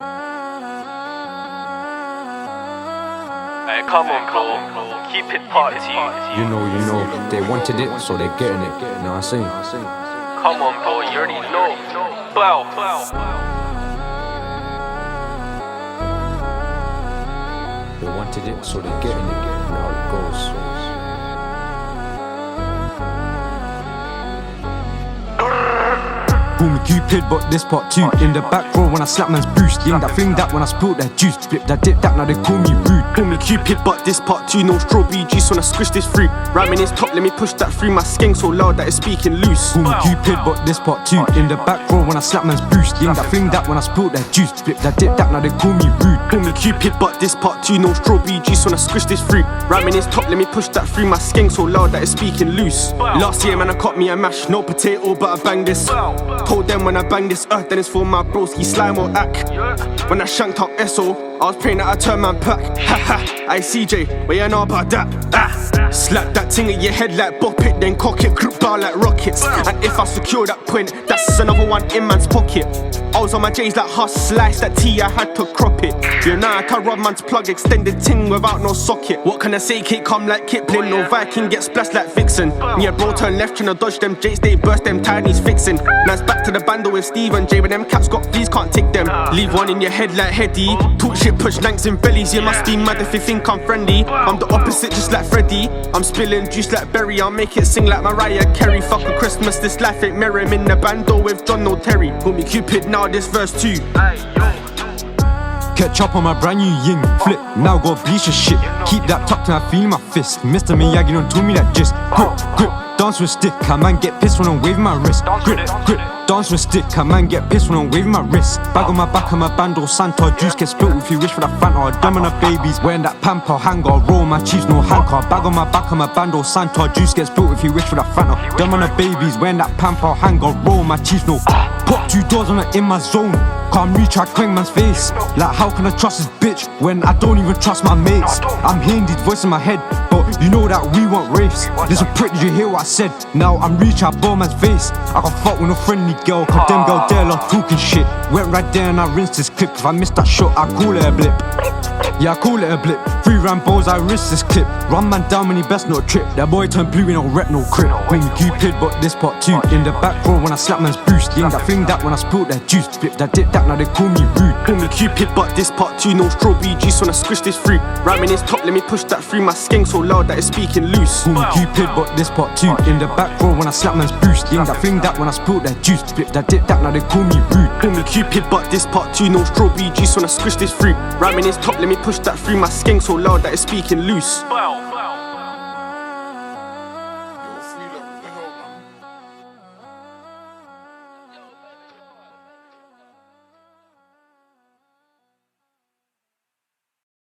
Hey, come on, bro. Keep it party. You know, they wanted it, so they're getting it. You know what I'm saying? Come on, bro. You already know. Bow. They wanted it, so they're getting it. You know how it goes. Call me Cupid, but this part two. In the back row when I slap man's boost. Ying that fling that when I spilt that juice. Flip that dip that, now they call me rude. Call me Cupid, but this part two. No strawberry juice when I squish this fruit. Ramming his top, let me push that through. My skank so loud that it's speaking loose. Call me Cupid, but this part two. In the back row when I slap man's boost. Ying that fling that when I spilt that juice. Flip that dip that, now they call me rude. Call me Cupid, but this part two. No strawberry juice when I squish this fruit. Ramming his top, let me push that through. My skank so loud that it's speaking loose. Last year, man, I caught me a mash. No potato, but I banged this. Told them when I bang this earth, then it's for my broski slime or ack. When I shanked up SO, I was praying that I turn man back. Ha ha, I CJ, what you know about that? Slap that thing at your head like bop it, then cock it, grip bar like rockets. And if I secure that point, that's another one in man's pocket. I was on my J's like hush, slice that T, I had to crop it. You know I can rub man's plug, extended ting without no socket. What can I say, Kate come like Kipling, no Viking get splashed like Vixen. Yeah, bro turn left tryna dodge them Jates, they burst them tinies fixing. Now it's back to the bando with Steve and Jay, but them caps got fleas, can't take them. Leave one in your head like Heady, talk shit, push lanks in bellies. You must be mad if you think I'm friendly. I'm the opposite just like Freddy. I'm spilling juice like Berry, I'll make it sing like Mariah Carey. Fuck a Christmas, this life ain't mirror. I'm in the bando with John No Terry. Call me Cupid now, this verse 2. Catch up on my brand new ying. Flip, now go bleach your shit. Keep that tucked and I feel my fist. Mr. Miyagi don't told me that just grip, dance with stick. I man get pissed when I'm waving my wrist. Grip, dance with stick. I man get pissed when I'm waving my wrist. Bag on my back of my bando, Santa. Juice get spilled if you wish for that Fanta. Dumb on the babies, wearing that pamper hanger. Roll my cheese, no hanker. Bag on my back of my bando, Santa. Juice gets spilled if you wish for that Fanta. Dumb on the babies, wearing that pamper hanger. Roll my cheese, no. Pop 2 doors on it in my zone. Can't reach, I clang man's face. Like how can I trust this bitch when I don't even trust my mates? I'm hearing these voices in my head, but you know that we want race. Listen prick, did you hear what I said? Now I'm reach, I bore man's face. I can fuck with no friendly girl, cause them girl there love talking shit. Went right there and I rinsed this clip. If I missed that shot, I call it a blip. Yeah, I call it a blip. 3 Rambos, I risk this clip. Run man down when he best not trip. That boy turned blue in no rep, no crip. Call me Cupid, but this part 2. In the back row when I slap man's boost. Ying that fling that when I spilt that juice. Flip that dip that, now they call me rude. Call me Cupid, but this part 2. No strawberry juice when I squish this fruit. Ramming his top, let me push that through. My skank so loud that it's speaking loose. Call me Cupid, but this part 2. In the back row when I slap man's boost. Ying that fling that when I spilt that juice. Flip that dip that, now they call me rude. Call me Cupid, but this part 2. No strawberry juice when I squish this fruit. Ramming his top, let me push that through. My skank so loud that it's speaking loose.